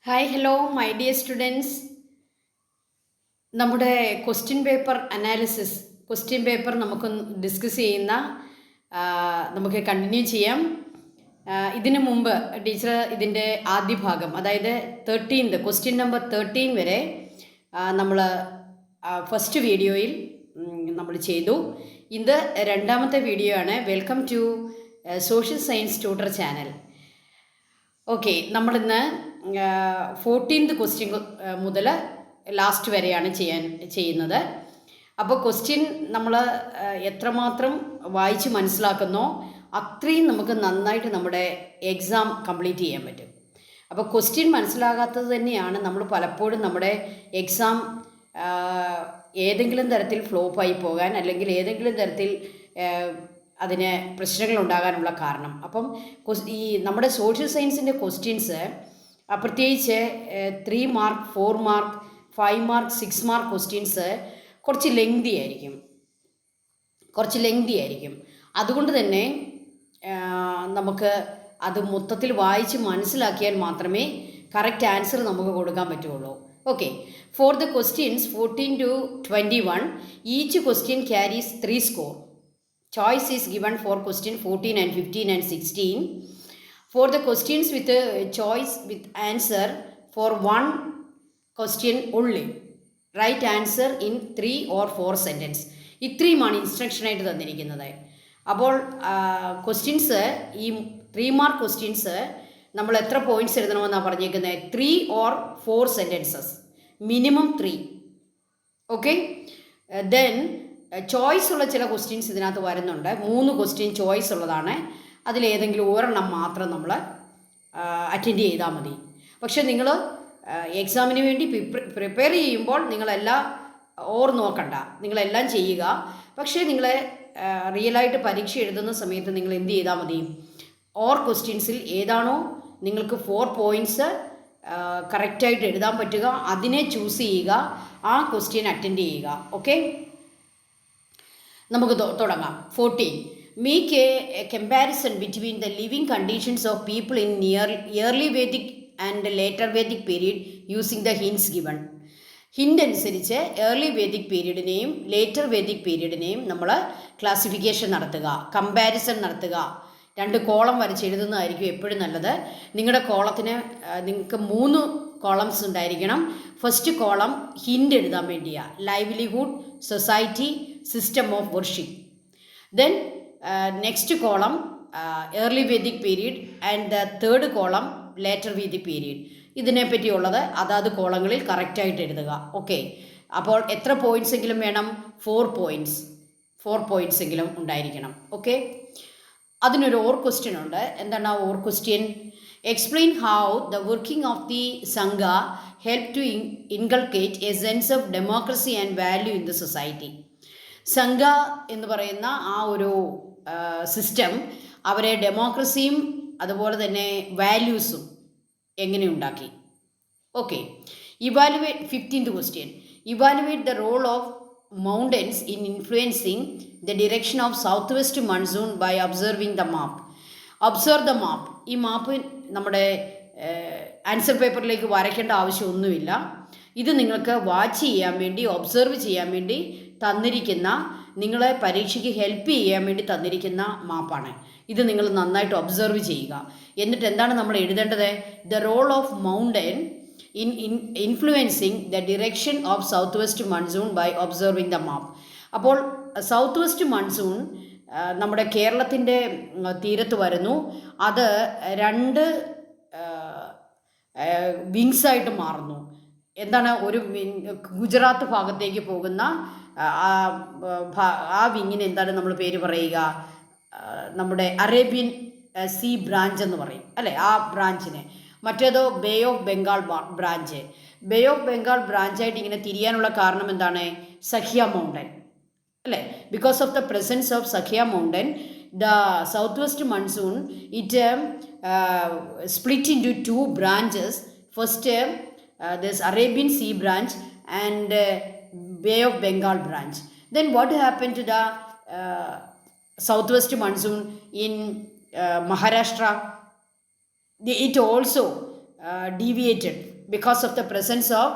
Hi hello my dear students. നമ്മുടെ question paper analysis question paper നമുക്ക് discuss ചെയ്യുന്ന നമുക്ക് കണ്ടിന്യൂ ചെയ്യാം. ഇതിനു മുമ്പ് ടീച്ചർ ഇതിൻ്റെ ആദ്യ ഭാഗം, അതായത് 13th ക്വസ്റ്റ്യൻ നമ്പർ 13 വരെ നമ്മൾ ഫസ്റ്റ് വീഡിയോയിൽ നമ്മൾ ചെയ്തു. ഇത് രണ്ടാമത്തെ വീഡിയോ ആണ്. Welcome to social science tutor channel. Okay, നമ്മളിന്ന് 14th ക്വസ്റ്റ്യൻ മുതൽ ലാസ്റ്റ് വരെയാണ് ചെയ്യുന്നത്. അപ്പോൾ ക്വസ്റ്റ്യൻ നമ്മൾ എത്രമാത്രം വായിച്ച് മനസ്സിലാക്കുന്നോ അത്രയും നമുക്ക് നന്നായിട്ട് നമ്മുടെ എക്സാം കംപ്ലീറ്റ് ചെയ്യാൻ പറ്റും. അപ്പോൾ ക്വസ്റ്റ്യൻ മനസ്സിലാകാത്തത് തന്നെയാണ് നമ്മൾ പലപ്പോഴും നമ്മുടെ എക്സാം ഏതെങ്കിലും തരത്തിൽ ഫ്ലോപ്പായി പോകാൻ, അല്ലെങ്കിൽ ഏതെങ്കിലും തരത്തിൽ അതിന് പ്രശ്നങ്ങൾ ഉണ്ടാകാനുള്ള കാരണം. അപ്പം ഈ നമ്മുടെ സോഷ്യൽ സയൻസിൻ്റെ ക്വസ്റ്റ്യൻസ് പ്രത്യേകിച്ച് 3 mark 4 mark 5 mark 6 mark questions കുറച്ച് ലെങ്തി ആയിരിക്കും. അതുകൊണ്ട് തന്നെ നമുക്ക് അത് മൊത്തത്തിൽ വായിച്ച് മനസ്സിലാക്കിയാൽ മാത്രമേ കറക്റ്റ് ആൻസർ നമുക്ക് കൊടുക്കാൻ പറ്റുള്ളൂ. Okay, for the questions 14 to 21 each question carries 3 score. Choice is given for question 14 and 15 and 16. For the questions with a choice with answer for one question only, write answer in 3 or 4 sentences. ഇത്രയുമാണ് instruction ആയിട്ട് തന്നിരിക്കുന്നത്. അപ്പോൾ questions, ഈ 3 mark questions നമ്മൾ എത്ര points എഴുതണമെന്നാണ് പറഞ്ഞേക്കുന്നത്? 3 or 4 sentences, minimum 3. Okay, then choice ഉള്ള ചില ക്വസ്റ്റ്യൻസ് ഇതിനകത്ത് വരുന്നുണ്ട്. 3 ക്വസ്റ്റ്യൻ ചോയ്സ് ഉള്ളതാണ്. അതിലേതെങ്കിലും ഒരെണ്ണം മാത്രം നമ്മൾ അറ്റൻഡ് ചെയ്താൽ മതി. പക്ഷേ നിങ്ങൾ എക്സാമിന് വേണ്ടി പ്രിപ്പയർ ചെയ്യുമ്പോൾ നിങ്ങളെല്ലാം നോക്കണ്ട, നിങ്ങളെല്ലാം ചെയ്യുക. പക്ഷേ നിങ്ങൾ റിയലായിട്ട് പരീക്ഷ എഴുതുന്ന സമയത്ത് നിങ്ങൾ എന്ത് ചെയ്താൽ മതി? ക്വസ്റ്റ്യൻസിൽ ഏതാണോ നിങ്ങൾക്ക് 4 പോയിൻറ്റ്സ് കറക്റ്റായിട്ട് എഴുതാൻ പറ്റുക അതിനെ ചൂസ് ചെയ്യുക, ആ ക്വസ്റ്റ്യൻ അറ്റൻഡ് ചെയ്യുക. ഓക്കെ, നമുക്ക് തുടങ്ങാം. 14. Make a comparison between the living conditions of people in early Vedic and later Vedic period using the hints given. Hint അനുസരിച്ച് ഏർലി വേദിക് പീരീഡിനെയും ലേറ്റർ വേദിക് പീരീഡിനെയും നമ്മൾ ക്ലാസിഫിക്കേഷൻ നടത്തുക, കമ്പാരിസൺ നടത്തുക. 2 column വരച്ച് എഴുതുന്നതായിരിക്കും എപ്പോഴും നല്ലത്. നിങ്ങളുടെ കോളത്തിന് നിങ്ങൾക്ക് 3 കോളംസ് ഉണ്ടായിരിക്കണം. ഫസ്റ്റ് കോളം ഹിൻ്റ് എഴുതാൻ വേണ്ടിയാണ്, livelihood, society, system of worship. Then next column early Vedic period and the third column later Vedic period. ഇതിനെപ്പറ്റിയുള്ളത് അതാത് കോളങ്ങളിൽ കറക്റ്റായിട്ട് എഴുതുക. ഓക്കെ, അപ്പോൾ എത്ര പോയിൻറ്റ്സ് എങ്കിലും വേണം? 4 പോയിൻറ്റ്സ് എങ്കിലും ഉണ്ടായിരിക്കണം. ഓക്കെ, അതിനൊരു ക്വസ്റ്റ്യൻ ഉണ്ട്. എന്താണ് ആ question? Explain how the working of the sangha help to inculcate a sense of democracy and value in the society. Sangha എന്ന് പറയുന്ന ആ ഒരു സിസ്റ്റം അവരെ ഡെമോക്രസിയും അതുപോലെ തന്നെ വാല്യൂസും എങ്ങനെ ഉണ്ടാക്കി? Okay, 15th question. Evaluate the role of mountains in influencing the direction of south west monsoon by observing the map. Observe the map. ഈ മാപ്പ് നമ്മുടെ ആൻസർ പേപ്പറിലേക്ക് വരയ്ക്കേണ്ട ആവശ്യമൊന്നുമില്ല. ഇത് നിങ്ങൾക്ക് വാച്ച് ചെയ്യാൻ വേണ്ടി, ഒബ്സർവ് ചെയ്യാൻ വേണ്ടി തന്നിരിക്കുന്ന, നിങ്ങളെ പരീക്ഷയ്ക്ക് ഹെൽപ്പ് ചെയ്യാൻ വേണ്ടി തന്നിരിക്കുന്ന മാപ്പാണ്. ഇത് നിങ്ങൾ നന്നായിട്ട് ഒബ്സർവ് ചെയ്യുക. എന്നിട്ട് എന്താണ് നമ്മൾ എഴുതേണ്ടത്? The role of mountain in influencing the direction of south west monsoon by observing the map. അപ്പോൾ സൗത്ത് വെസ്റ്റ് മൺസൂൺ നമ്മുടെ കേരളത്തിൻ്റെ തീരത്ത് വരുന്നു. അത് 2 വിങ്സായിട്ട് മാറുന്നു. എന്താണ്? ഒരു ഗുജറാത്ത് ഭാഗത്തേക്ക് പോകുന്ന ആ വിങ്ങിന് എന്താണ് നമ്മൾ പേര് പറയുക? നമ്മുടെ അറേബ്യൻ സീ ബ്രാഞ്ച് എന്ന് പറയും അല്ലേ, ആ ബ്രാഞ്ചിനെ. മറ്റേതോ bay of Bengal branch. Bay of Bengal ബ്രാഞ്ചായിട്ട് ഇങ്ങനെ തിരിയാനുള്ള കാരണം എന്താണ്? സഖ്യ മൗണ്ടൻ അല്ലേ. Because of the presence of Sahya mountain, the south west monsoon it split in to 2 branches. First this Arabian Sea branch and Bay of Bengal branch. Then what happened to the southwest monsoon in Maharashtra? It also deviated because of the presence of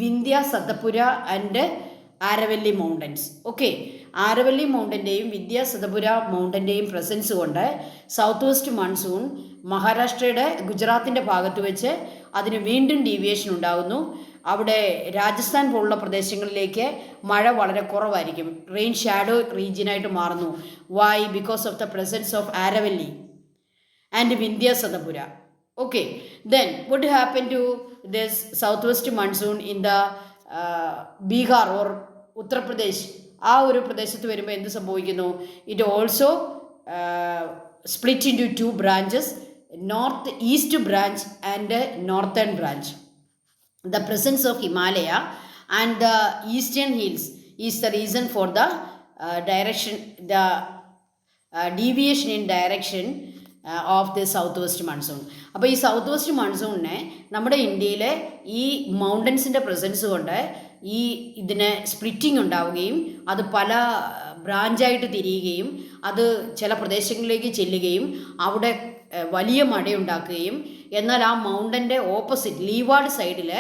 Vindhya Satapura and Aravalli mountains. Okay, Aravalli മൗണ്ടൻ്റെയും വിദ്യാസതപുര മൗണ്ടൻ്റെയും presence കൊണ്ട് south west monsoon മഹാരാഷ്ട്രയുടെ ഗുജറാത്തിൻ്റെ ഭാഗത്ത് വെച്ച് അതിന് വീണ്ടും ഡീവിയേഷൻ ഉണ്ടാകുന്നു. അവിടെ രാജസ്ഥാൻ പോലുള്ള പ്രദേശങ്ങളിലേക്ക് മഴ വളരെ കുറവായിരിക്കും. റെയിൻ ഷാഡോ റീജിയനായിട്ട് മാറുന്നു. Why? Because of the presence of Aravalli and Vindhya Satpura. Okay, then what happened to this southwest monsoon in the Bihar or Uttar Pradesh? ആ ഒരു പ്രദേശത്ത് വരുമ്പോൾ എന്ത് സംഭവിക്കുന്നു? It also split in to 2 branches, north east branch and northern branch. The presence of Himalaya and the eastern hills is the reason for the deviation in direction of the south west monsoon. അപ്പോൾ ഈ south west മൺസൂണിനെ നമ്മുടെ ഇന്ത്യയിലെ ഈ മൗണ്ടൻസിൻ്റെ presence കൊണ്ട് ഇതിന് splitting ഉണ്ടാവുകയും അത് പല ബ്രാഞ്ചായിട്ട് തിരിയുകയും അത് ചില പ്രദേശങ്ങളിലേക്ക് ചെല്ലുകയും അവിടെ വലിയ മഴയുണ്ടാക്കുകയും എന്നാൽ ആ മൗണ്ടൻ്റെ ഓപ്പോസിറ്റ് ലീവാർഡ് സൈഡിൽ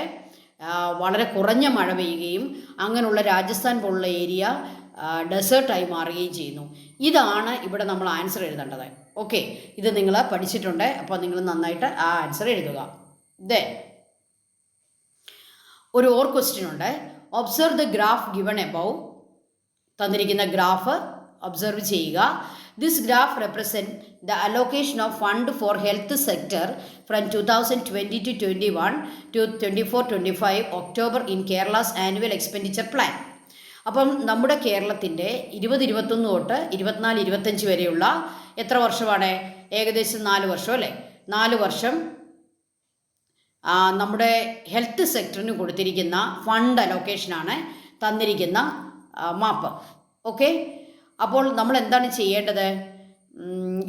വളരെ കുറഞ്ഞ മഴ പെയ്യുകയും അങ്ങനെയുള്ള രാജസ്ഥാൻ പോലുള്ള ഏരിയ ഡെസേർട്ടായി മാറുകയും ചെയ്യുന്നു. ഇതാണ് ഇവിടെ നമ്മൾ ആൻസർ എഴുതേണ്ടത്. ഓക്കെ, ഇത് നിങ്ങൾ പഠിച്ചിട്ടുണ്ട്. അപ്പോൾ നിങ്ങൾ നന്നായിട്ട് ആ ആൻസർ എഴുതുക. ദെൻ ഒരു ഓർ ക്വസ്റ്റ്യൻ ഉണ്ട്. Observe the graph given above. തന്നിരിക്കുന്ന ഗ്രാഫ് ഒബ്സർവ് ചെയ്യുക. This graph represent the allocation of fund for health sector from 2020 to 21 to 24-25 October in Kerala's annual expenditure plan. അപ്പം നമ്മുടെ കേരളത്തിൻ്റെ 2021 തൊട്ട് 24-25 വരെയുള്ള എത്ര വർഷമാണ്? ഏകദേശം 4 വർഷം അല്ലേ? 4 വർഷം നമ്മുടെ ഹെൽത്ത് സെക്ടറിന് കൊടുത്തിരിക്കുന്ന ഫണ്ട് അലോക്കേഷനാണ് തന്നിരിക്കുന്ന മാപ്പ്. ഓക്കെ, അപ്പോൾ നമ്മൾ എന്താണ് ചെയ്യേണ്ടത്?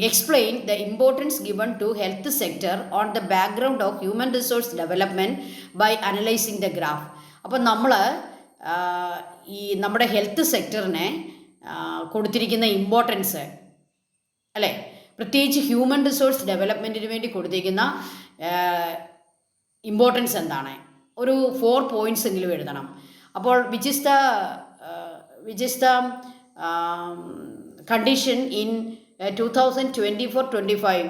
Explain the importance given to health sector on the background of human resource development by analysing the graph. അപ്പം നമ്മൾ ഈ നമ്മുടെ ഹെൽത്ത് സെക്ടറിനെ കൊടുത്തിരിക്കുന്ന ഇമ്പോർട്ടൻസ് അല്ലേ, പ്രത്യേകിച്ച് ഹ്യൂമൻ റിസോഴ്സ് ഡെവലപ്മെൻറ്റിന് വേണ്ടി കൊടുത്തിരിക്കുന്ന ഇമ്പോർട്ടൻസ് എന്താണ്? ഒരു 4 points എങ്കിലും എഴുതണം. അപ്പോൾ which is the condition in 2024-25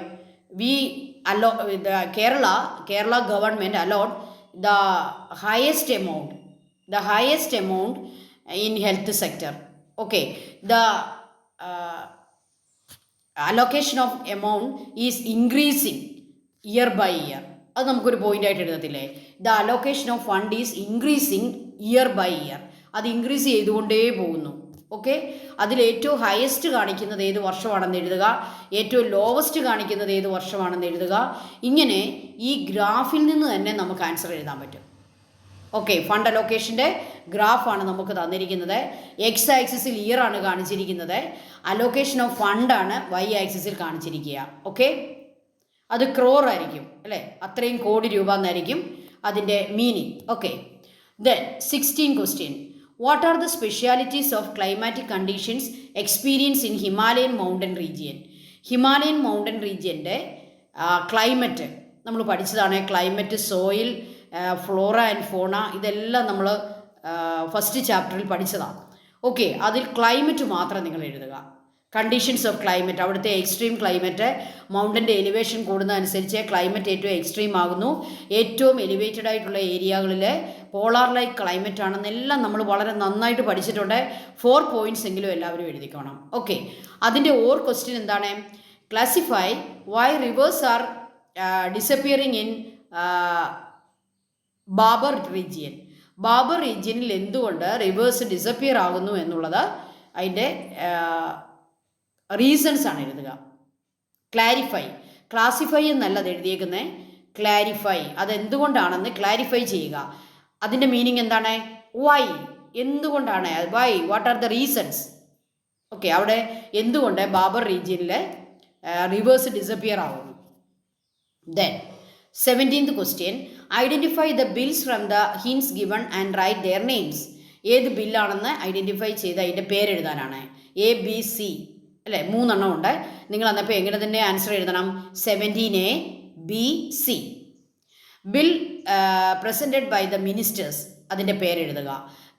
Kerala government allowed the highest amount in health sector. Okay, the allocation of amount is increasing year by year. അത് നമുക്കൊരു പോയിൻ്റായിട്ട് എഴുതത്തില്ലേ? The allocation of fund is increasing year by year. അത് increase ചെയ്തുകൊണ്ടേ പോകുന്നു. Okay, അതിൽ ഏറ്റവും highest കാണിക്കുന്നത് ഏത് വർഷമാണെന്ന് എഴുതുക, ഏറ്റവും ലോവസ്റ്റ് കാണിക്കുന്നത് ഏത് വർഷമാണെന്ന് എഴുതുക. ഇങ്ങനെ ഈ ഗ്രാഫിൽ നിന്ന് തന്നെ നമുക്ക് ആൻസർ എഴുതാൻ പറ്റും. ഓക്കെ, ഫണ്ട് അലോക്കേഷൻ്റെ ഗ്രാഫാണ് നമുക്ക് തന്നിരിക്കുന്നത്. എക്സ് ആക്സിസിൽ ഇയർ ആണ് കാണിച്ചിരിക്കുന്നത്. അലോക്കേഷൻ ഓഫ് ഫണ്ടാണ് വൈ ആക്സിസിൽ കാണിച്ചിരിക്കുക. ഓക്കെ, അത് ക്രോർ ആയിരിക്കും അല്ലേ? അത്രയും കോടി രൂപ എന്നായിരിക്കും അതിൻ്റെ meaning. Okay, then 16 question. What are the specialities of climatic conditions experience in Himalayan mountain region? Himalayan mountain റീജിയൻ്റെ ക്ലൈമറ്റ് നമ്മൾ പഠിച്ചതാണ്. ക്ലൈമറ്റ്, സോയിൽ, ഫ്ലോറ ആൻഡ് ഫോണ, ഇതെല്ലാം നമ്മൾ ഫസ്റ്റ് ചാപ്റ്ററിൽ പഠിച്ചതാണ്. ഓക്കെ, അതിൽ ക്ലൈമറ്റ് മാത്രം നിങ്ങൾ എഴുതുക. കണ്ടീഷൻസ് ഓഫ് ക്ലൈമറ്റ്, അവിടുത്തെ എക്സ്ട്രീം ക്ലൈമറ്റ്, മൗണ്ടൻ്റെ എലിവേഷൻ കൂടുന്നതനുസരിച്ച് ക്ലൈമറ്റ് ഏറ്റവും എക്സ്ട്രീം ആകുന്നു. ഏറ്റവും എലിവേറ്റഡ് ആയിട്ടുള്ള ഏരിയകളിൽ പോളാർ ലൈക്ക് ക്ലൈമറ്റ് ആണെന്നെല്ലാം നമ്മൾ വളരെ നന്നായിട്ട് പഠിച്ചിട്ടുണ്ട്. 4 points എങ്കിലും എല്ലാവരും എഴുതിക്കണം. ഓക്കെ, അതിൻ്റെ ഓർ ക്വസ്റ്റ്യൻ എന്താണ്? Classify why rivers are disappearing in Bhabar region. Bhabar റീജിയനിൽ എന്തുകൊണ്ട് റിവേഴ്സ് ഡിസപ്പിയർ ആകുന്നു എന്നുള്ളത് അതിൻ്റെ റീസൺസ് ആണ് എഴുതുക. ക്ലാരിഫൈ, ക്ലാസിഫൈ എന്നല്ലത് എഴുതിയേക്കുന്നത്, ക്ലാരിഫൈ, അതെന്തുകൊണ്ടാണെന്ന് ക്ലാരിഫൈ ചെയ്യുക. അതിൻ്റെ മീനിങ് എന്താണ്? വൈ, എന്തുകൊണ്ടാണ്, why, what are the reasons. Okay, അവിടെ എന്തുകൊണ്ട് ബാബർ റീജിയനിൽ റിവേഴ്സ് ഡിസപ്പിയർ ആകുന്നു. Then 17th question. Identify the bills from the hints given and write their names. ഏത് ബില്ലാണെന്ന് ഐഡൻറ്റിഫൈ ചെയ്ത് അതിൻ്റെ പേരെഴുതാനാണ്. ABC അല്ലേ, 3 എണ്ണം ഉണ്ട്. നിങ്ങൾ അന്നപ്പോൾ എങ്ങനെ തന്നെ ആൻസർ എഴുതണം? 17A, B, C. Bill presented by the ministers, അതിൻ്റെ പേരെഴുതുക.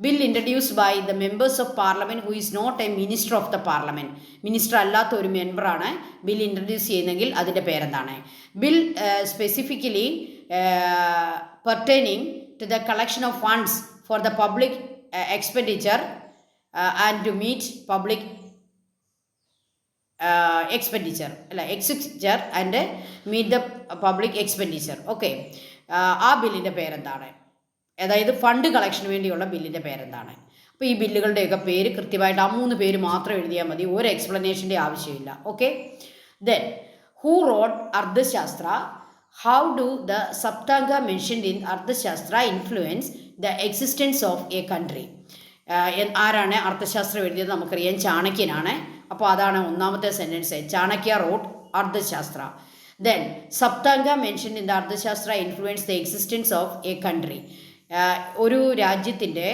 Bill introduced by the members of parliament who is not a minister of the parliament. Minister അല്ലാത്ത ഒരു മെമ്പറാണ് ബിൽ ഇൻട്രഡ്യൂസ് ചെയ്യുന്നതെങ്കിൽ അതിൻ്റെ പേരെന്താണ്? Bill specifically pertaining to the collection of funds for the public expenditure and to meet public expenditure and meet the public expenditure. Okay, ആ ബില്ലിൻ്റെ പേരെന്താണ്? അതായത് ഫണ്ട് കളക്ഷന് വേണ്ടിയുള്ള ബില്ലിൻ്റെ പേരെന്താണ്? അപ്പോൾ ഈ ബില്ലുകളുടെയൊക്കെ പേര് കൃത്യമായിട്ട് ആ 3 പേര് മാത്രം എഴുതിയാൽ മതി, ഒരു എക്സ്പ്ലനേഷൻ്റെ ആവശ്യമില്ല. Okay, then who wrote Arthashastra? How do the saptanga mentioned in Arthashastra influence the existence of a country? ആരാണ് അർത്ഥശാസ്ത്രം എഴുതിയത്? നമുക്കറിയാം, ചാണക്യനാണ്. അപ്പോൾ അതാണ് ഒന്നാമത്തെ sentence. Chanakya wrote Arthashastra. Then saptanga mentioned in the Arthashastra influence the existence of a country. ഒരു രാജ്യത്തിൻ്റെ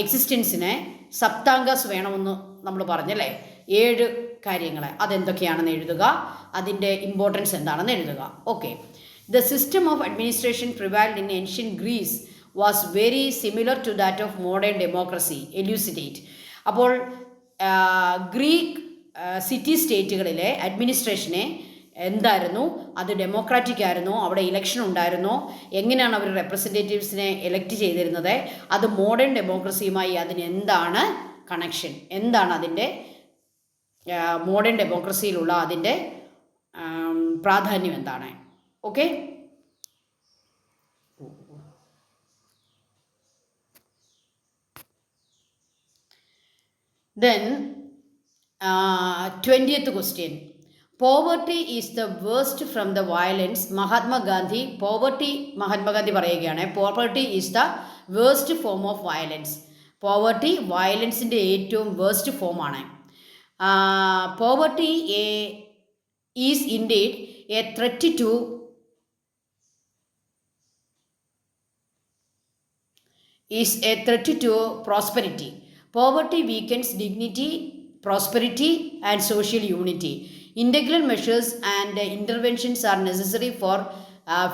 എക്സിസ്റ്റൻസിന് സപ്താംഗസ് വേണമെന്ന് നമ്മൾ പറഞ്ഞല്ലേ, 7 കാര്യങ്ങൾ. അതെന്തൊക്കെയാണെന്ന് എഴുതുക, അതിൻ്റെ ഇമ്പോർട്ടൻസ് എന്താണെന്ന് എഴുതുക. Okay, the system of administration prevailed in ancient Greece was very similar to that of modern democracy. Elucidate. അപ്പോൾ ഗ്രീക്ക് സിറ്റി സ്റ്റേറ്റുകളിലെ അഡ്മിനിസ്ട്രേഷനെ എന്തായിരുന്നു? അത് ഡെമോക്രാറ്റിക് ആയിരുന്നോ? അവിടെ ഇലക്ഷൻ ഉണ്ടായിരുന്നോ? എങ്ങനെയാണ് അവർ റെപ്രസെൻറ്റേറ്റീവ്സിനെ എലക്ട് ചെയ്തിരുന്നത്? അത് മോഡേൺ ഡെമോക്രസിയുമായി അതിന് എന്താണ് കണക്ഷൻ? എന്താണ് അതിൻ്റെ മോഡേൺ ഡെമോക്രസിയിലുള്ള അതിൻ്റെ പ്രാധാന്യം എന്താണ്? Okay, then 20th question. Poverty is the worst from the violence. Mahatma Gandhi പറയുകയാണ്, poverty is the worst form of violence. poverty വയലൻസിൻ്റെ ഏറ്റവും വേസ്റ്റ് ഫോമാണ്. poverty is indeed a threat to prosperity. Poverty weakens dignity, prosperity and social unity. Integral measures and interventions are necessary for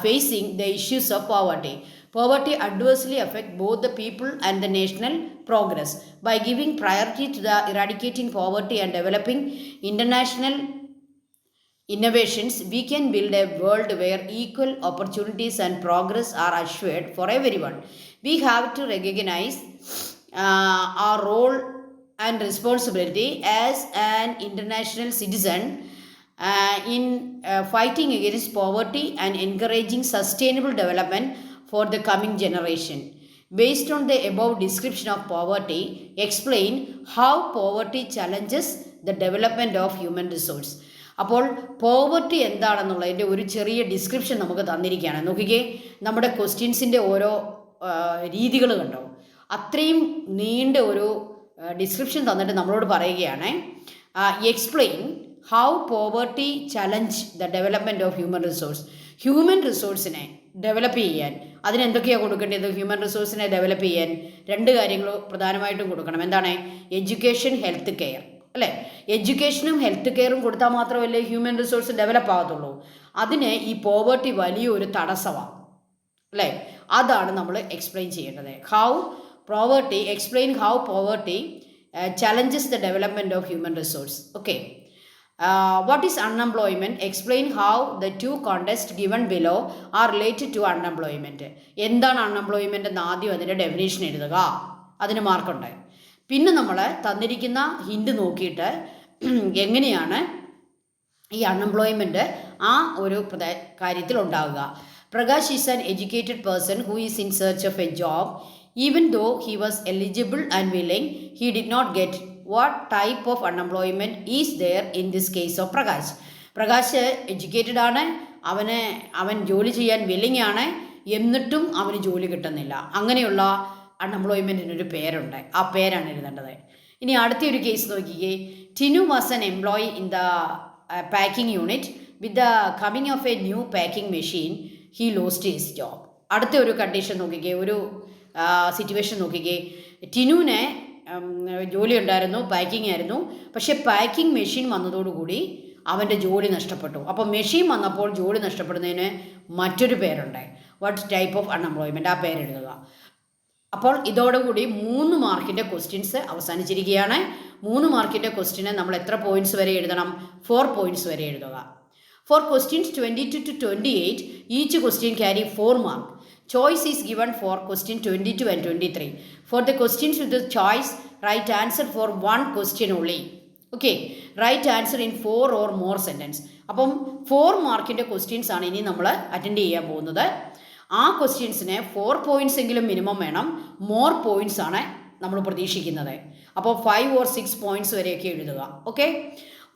facing the issues of poverty. Poverty adversely affects both the people and the national progress. By giving priority to the eradicating poverty and developing international innovations, we can build a world where equal opportunities and progress are assured for everyone. We have to recognize our role and responsibility as an international citizen in fighting against poverty and encouraging sustainable development for the coming generation. Based on the above description of poverty, explain how poverty challenges the development of human resource. അപ്പോൾ poverty എന്താണെന്നുള്ളതിൻ്റെ ഒരു ചെറിയ description നമുക്ക് തന്നിരിക്കുകയാണ്. നോക്കിക്കേ, നമ്മുടെ ക്വസ്റ്റ്യൻസിൻ്റെ ഓരോ രീതികൾ കണ്ടോ? അത്രയും നീണ്ട ഒരു ഡിസ്ക്രിപ്ഷൻ തന്നിട്ട് നമ്മളോട് പറയുകയാണ്, explain how poverty challenge the development of human resource. Human റിസോഴ്സിനെ ഡെവലപ്പ് ചെയ്യാൻ അതിനെന്തൊക്കെയാണ് കൊടുക്കേണ്ടത്? ഹ്യൂമൻ റിസോഴ്സിനെ ഡെവലപ്പ് ചെയ്യാൻ 2 കാര്യങ്ങൾ പ്രധാനമായിട്ടും കൊടുക്കണം. എന്താണ്? എഡ്യൂക്കേഷൻ, ഹെൽത്ത് കെയർ, അല്ലേ? എഡ്യൂക്കേഷനും ഹെൽത്ത് കെയറും കൊടുത്താൽ മാത്രമല്ലേ ഹ്യൂമൻ റിസോഴ്സ് ഡെവലപ്പ് ആകത്തുള്ളൂ. അതിന് ഈ പോവർട്ടി വലിയൊരു തടസ്സമാണ്, അല്ലേ? അതാണ് നമ്മൾ എക്സ്പ്ലെയിൻ ചെയ്യേണ്ടത്. Explain how poverty challenges the development of human resource. Okay. What is unemployment? Explain how the 2 contexts given below are related to unemployment. എന്താണ് അൺഎംപ്ലോയ്മെൻ്റ് എന്ന് ആദ്യം അതിൻ്റെ ഡെഫിനേഷൻ എഴുതുക, അതിന് മാർക്കുണ്ട്. പിന്നെ നമ്മൾ തന്നിരിക്കുന്ന ഹിൻഡ് നോക്കിയിട്ട് എങ്ങനെയാണ് ഈ അൺഎംപ്ലോയ്മെൻറ്റ് ആ ഒരു കാര്യത്തിൽ ഉണ്ടാവുക. Prakash is an educated person who is in search of A job. Even though he was eligible and willing, he did not get. What type of unemployment is there in this case of Prakash? Prakash educated ആണ്, അവൻ ജോലി ചെയ്യാൻ willing ആണ്, എന്നിട്ടും അവന് ജോലി കിട്ടുന്നില്ല. അങ്ങനെയുള്ള അൺഎംപ്ലോയ്മെൻറ്റിനൊരു പേരുണ്ട്, ആ പേരാണ് എഴുതേണ്ടത്. ഇനി അടുത്തൊരു കേസ് നോക്കിക്കേ. Tinu was an employee in the packing unit. With the coming of A new packing machine he lost his job. അടുത്ത ഒരു കണ്ടീഷൻ നോക്കിക്കേ, ഒരു സിറ്റുവേഷൻ നോക്കിക്കേ. ടിനുവിന് ജോലി ഉണ്ടായിരുന്നു, പാക്കിംഗ് ആയിരുന്നു. പക്ഷേ പാക്കിംഗ് മെഷീൻ വന്നതോടുകൂടി അവൻ്റെ ജോലി നഷ്ടപ്പെട്ടു. അപ്പോൾ മെഷീൻ വന്നപ്പോൾ ജോലി നഷ്ടപ്പെടുന്നതിന് മറ്റൊരു പേരുണ്ട്. വാട്ട് ടൈപ്പ് ഓഫ് അൺഎംപ്ലോയ്മെൻറ്റ്, ആ പേരെഴുതുക. അപ്പോൾ ഇതോടുകൂടി 3 മാർക്കിൻ്റെ ക്വസ്റ്റ്യൻസ് അവസാനിച്ചിരിക്കുകയാണ്. 3 മാർക്കിൻ്റെ ക്വസ്റ്റ്യന് നമ്മൾ എത്ര പോയിൻറ്റ്സ് വരെ എഴുതണം? 4 പോയിൻറ്റ്സ് വരെ എഴുതുക. For questions 22 to 28, each question carry 4 marks. Choice is given for question 22 and 23. For the questions with the choice, write answer for one question only. Okay, write answer in 4 or more sentence. അപ്പം 4 മാർക്കിൻ്റെ questions ആണ് ഇനി നമ്മൾ attend ചെയ്യാൻ പോകുന്നത്. ആ ക്വസ്റ്റ്യൻസിന് 4 points എങ്കിലും minimum വേണം. മോർ പോയിൻറ്റ്സ് ആണ് നമ്മൾ പ്രതീക്ഷിക്കുന്നത്. അപ്പോൾ 5 or 6 പോയിൻറ്റ്സ് വരെയൊക്കെ എഴുതുക. Okay,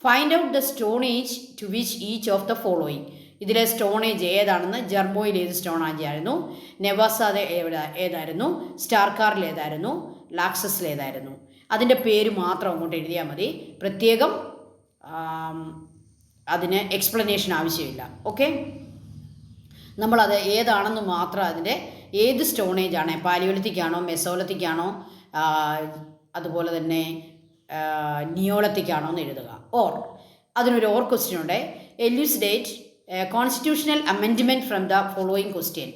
find out the stone age to which each of the following. ഇതിലെ സ്റ്റോണേജ് ഏതാണെന്ന്, ജർമോയിൽ ഏത് സ്റ്റോണേജ് ആയിരുന്നു, നെവാസാദ ഏതായിരുന്നു, സ്റ്റാർക്കാറിൽ ഏതായിരുന്നു, ലാക്സസിൽ ഏതായിരുന്നു, അതിൻ്റെ പേര് മാത്രം അങ്ങോട്ട് എഴുതിയാൽ മതി. പ്രത്യേകം അതിന് എക്സ്പ്ലനേഷൻ ആവശ്യമില്ല. ഓക്കെ, നമ്മളത് ഏതാണെന്ന് മാത്രം, അതിൻ്റെ ഏത് സ്റ്റോണേജ് ആണ്, പാലിയോലിത്തിക് ആണോ, മെസോലിത്തിക് ആണോ, അതുപോലെ തന്നെ നിയോളിത്തിക് ആണോ എന്ന് എഴുതുക. ഓർ അതിനൊരു ഓർ ക്വസ്റ്റ്യൻ ഉണ്ട്. Elucidate constitutional amendment from the following question.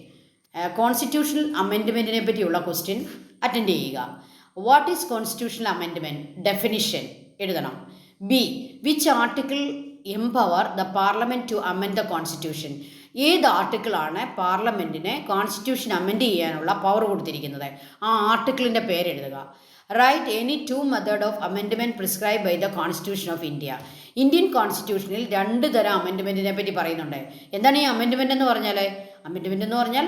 Constitutional അമെൻഡ്മെൻറ്റിനെ പറ്റിയുള്ള ക്വസ്റ്റ്യൻ അറ്റൻഡ് ചെയ്യുക. What is constitutional amendment? Definition എഴുതണം. B, which article empower the parliament to amend the constitution. ഏത് ആർട്ടിക്കിളാണ് പാർലമെൻറ്റിനെ കോൺസ്റ്റിറ്റ്യൂഷൻ അമെൻഡ് ചെയ്യാനുള്ള പവർ കൊടുത്തിരിക്കുന്നത്? ആ ആർട്ടിക്കിളിൻ്റെ പേരെഴുതുക. Right any 2 method of amendment prescribe by the constitution of India. Indian കോൺസ്റ്റിറ്റ്യൂഷനിൽ 2 തരം അമെൻഡ്മെൻറ്റിനെ പറ്റി പറയുന്നുണ്ട്. എന്താണ് ഈ അമെൻഡ്മെൻറ്റ് എന്ന് പറഞ്ഞാൽ? അമെൻഡ്മെൻറ്റ് എന്ന് പറഞ്ഞാൽ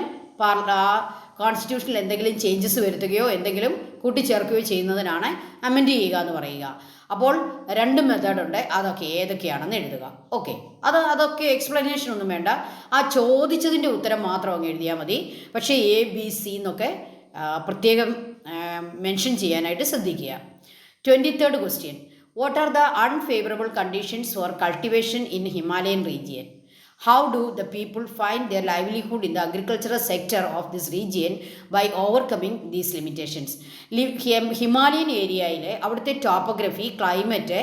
കോൺസ്റ്റിറ്റ്യൂഷനിൽ എന്തെങ്കിലും ചേഞ്ചസ് വരുത്തുകയോ എന്തെങ്കിലും കൂട്ടിച്ചേർക്കുകയോ ചെയ്യുന്നതിനാണ് അമെൻഡ് ചെയ്യുക എന്ന് പറയുക. അപ്പോൾ 2 മെത്തേഡുണ്ട്. അതൊക്കെ ഏതൊക്കെയാണെന്ന് എഴുതുക. ഓക്കെ, അതൊക്കെ എക്സ്പ്ലനേഷൻ ഒന്നും വേണ്ട. ആ ചോദിച്ചതിൻ്റെ ഉത്തരം മാത്രം അങ്ങ് എഴുതിയാൽ മതി. പക്ഷേ ABC എന്നൊക്കെ പ്രത്യേകം മെൻഷൻ ചെയ്യാനായിട്ട് ശ്രദ്ധിക്കുക. 23rd question. What are the unfavourable conditions for cultivation in Himalayan region? How do the people find their livelihood in the agricultural sector of this region by overcoming these limitations? Himalayan ഏരിയയിലെ അവിടുത്തെ topography, climate,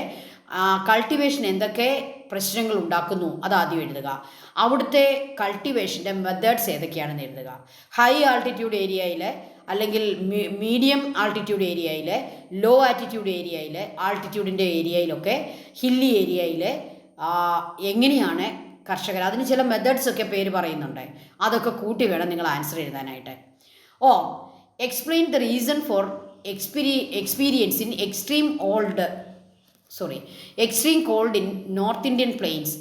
cultivation എന്തൊക്കെ പ്രശ്നങ്ങൾ ഉണ്ടാക്കുന്നു അതാദ്യം എഴുതുക. അവിടുത്തെ കൾട്ടിവേഷൻ്റെ methods ഏതൊക്കെയാണെന്ന് എഴുതുക. ഹൈ ആൾട്ടിറ്റ്യൂഡ് ഏരിയയിൽ, അല്ലെങ്കിൽ മീഡിയം ആൾട്ടിറ്റ്യൂഡ് ഏരിയയിൽ, ലോ ആൾട്ടിറ്റ്യൂഡ് ഏരിയയിൽ, ആൾട്ടിറ്റ്യൂഡിൻ്റെ ഏരിയയിലൊക്കെ, ഹില്ലി ഏരിയയിൽ എങ്ങനെയാണ് കർഷകർ, അതിന് ചില മെത്തേഡ്സൊക്കെ പേര് പറയുന്നുണ്ട്. അതൊക്കെ കൂട്ടി വേണം നിങ്ങൾ ആൻസർ എഴുതാനായിട്ട്. Or explain the reason for experience in extreme cold in north Indian plains.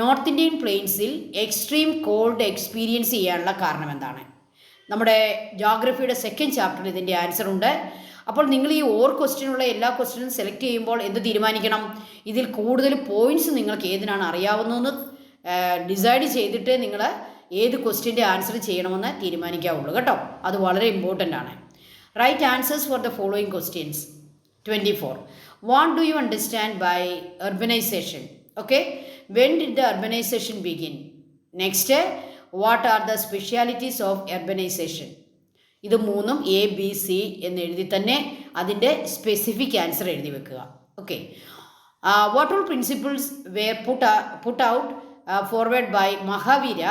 North Indian പ്ലെയിൻസിൽ എക്സ്ട്രീം കോൾഡ് എക്സ്പീരിയൻസ് ചെയ്യാനുള്ള കാരണം എന്താണ്? നമ്മുടെ ജോഗ്രഫിയുടെ 2nd ചാപ്റ്ററിൽ ഇതിൻ്റെ ആൻസർ ഉണ്ട്. അപ്പോൾ നിങ്ങൾ ഈ ഓർ ക്വസ്റ്റ്യനുള്ള എല്ലാ ക്വസ്റ്റ്യനും സെലക്ട് ചെയ്യുമ്പോൾ എന്ത് തീരുമാനിക്കണം? ഇതിൽ കൂടുതൽ പോയിൻറ്റ്സ് നിങ്ങൾക്ക് ഏതിനാണ് അറിയാവുന്നതെന്ന് ഡിസൈഡ് ചെയ്തിട്ട് നിങ്ങൾ ഏത് ക്വസ്റ്റ്യൻ്റെ ആൻസർ ചെയ്യണമെന്ന് തീരുമാനിക്കാവുള്ളൂ കേട്ടോ. അത് വളരെ ഇമ്പോർട്ടൻ്റ് ആണ്. Write answers for the following questions. 24. What do you understand by urbanization? Okay, when did the urbanization begin? Next, what are the specialities of urbanization? ഇത് 3ഉം ABC എന്ന് എഴുതി തന്നെ അതിൻ്റെ സ്പെസിഫിക് ആൻസർ എഴുതി വെക്കുക. Okay, what all principles were put out forward by Mahavira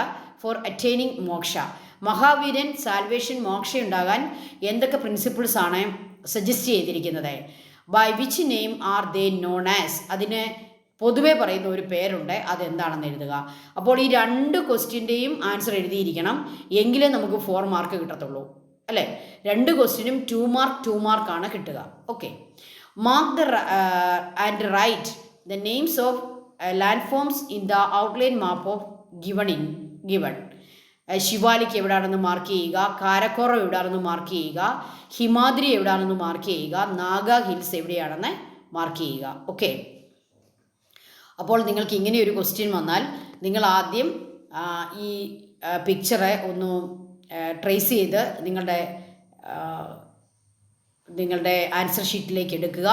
for attaining moksha? മഹാവീരൻ salvation, moksha ഉണ്ടാകാൻ എന്തൊക്കെ പ്രിൻസിപ്പിൾസ് ആണ് സജസ്റ്റ് ചെയ്തിരിക്കുന്നത്? By which name are they known as? അതിന് പൊതുവെ പറയുന്ന ഒരു പേരുണ്ട്, അതെന്താണെന്ന് എഴുതുക. അപ്പോൾ ഈ 2 ക്വസ്റ്റ്യൻ്റെയും ആൻസർ എഴുതിയിരിക്കണം, എങ്കിലേ നമുക്ക് 4 മാർക്ക് കിട്ടത്തുള്ളൂ അല്ലേ. 2 ക്വസ്റ്റ്യനും 2 മാർക്കാണ് കിട്ടുക. Okay, mark the and write the names of land forms in the outline map of given. Shivalik എവിടെയാണെന്ന് മാർക്ക് ചെയ്യുക, കാരക്കോറം എവിടെയാണെന്ന് മാർക്ക് ചെയ്യുക, ഹിമാദ്രി എവിടെയാണെന്ന് മാർക്ക് ചെയ്യുക, നാഗ ഹിൽസ് എവിടെയാണെന്ന് മാർക്ക് ചെയ്യുക. ഓക്കെ, അപ്പോൾ നിങ്ങൾക്ക് ഇങ്ങനെ ഒരു ക്വസ്റ്റ്യൻ വന്നാൽ നിങ്ങൾ ആദ്യം ഈ പിക്ചറെ ഒന്ന് ട്രേസ് ചെയ്ത് നിങ്ങളുടെ ആൻസർ ഷീറ്റിലേക്ക് എടുക്കുക.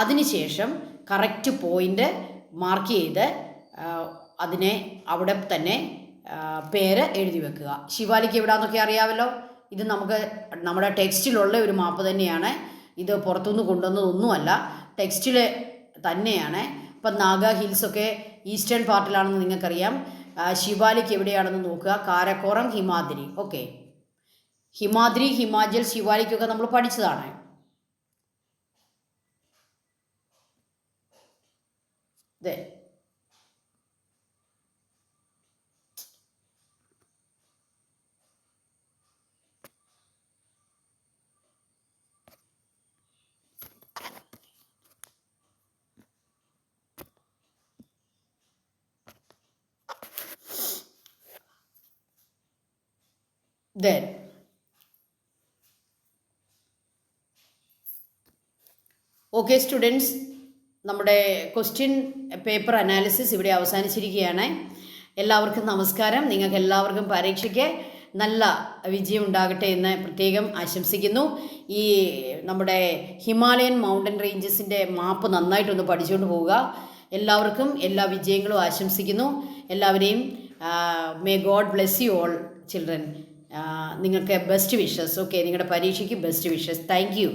അതിനുശേഷം കറക്റ്റ് പോയിൻ്റ് മാർക്ക് ചെയ്ത് അതിനെ അവിടെ തന്നെ പേര് എഴുതി വെക്കുക. ശിവാലിക്ക് എവിടെയാണെന്നൊക്കെ അറിയാമല്ലോ. ഇത് നമ്മുടെ ടെക്സ്റ്റിലുള്ള ഒരു മാപ്പ് തന്നെയാണ്. ഇത് പുറത്തുനിന്ന് കൊണ്ടുവന്നതൊന്നുമല്ല, ടെക്സ്റ്റിൽ തന്നെയാണ്. ഇപ്പം നാഗ ഹിൽസൊക്കെ ഈസ്റ്റേൺ പാർട്ടിലാണെന്ന് നിങ്ങൾക്കറിയാം. ശിവാലിക് എവിടെയാണെന്ന് നോക്കുക. കാരക്കോറം, ഹിമാദ്രി. ഓക്കെ, ഹിമാദ്രി, ഹിമാചൽ, ശിവാലിക്കൊക്കെ നമ്മൾ പഠിച്ചതാണ്. അതെ, then ഓക്കെ സ്റ്റുഡൻസ്, നമ്മുടെ ക്വസ്റ്റ്യൻ പേപ്പർ അനാലിസിസ് ഇവിടെ അവസാനിച്ചിരിക്കുകയാണ്. എല്ലാവർക്കും നമസ്കാരം. നിങ്ങൾക്ക് എല്ലാവർക്കും പരീക്ഷയ്ക്ക് നല്ല വിജയം ഉണ്ടാകട്ടെ എന്ന് പ്രത്യേകം ആശംസിക്കുന്നു. ഈ നമ്മുടെ ഹിമാലയൻ മൗണ്ടൻ റേഞ്ചസിൻ്റെ മാപ്പ് നന്നായിട്ടൊന്ന് പഠിച്ചുകൊണ്ട് പോവുക. എല്ലാവർക്കും എല്ലാ വിജയങ്ങളും ആശംസിക്കുന്നു. എല്ലാവരെയും may God bless you all children. നിങ്ങൾക്ക് ബെസ്റ്റ് വിഷസ്. ഓക്കെ, നിങ്ങളുടെ പരീക്ഷയ്ക്ക് ബെസ്റ്റ് വിഷസ്. Thank you.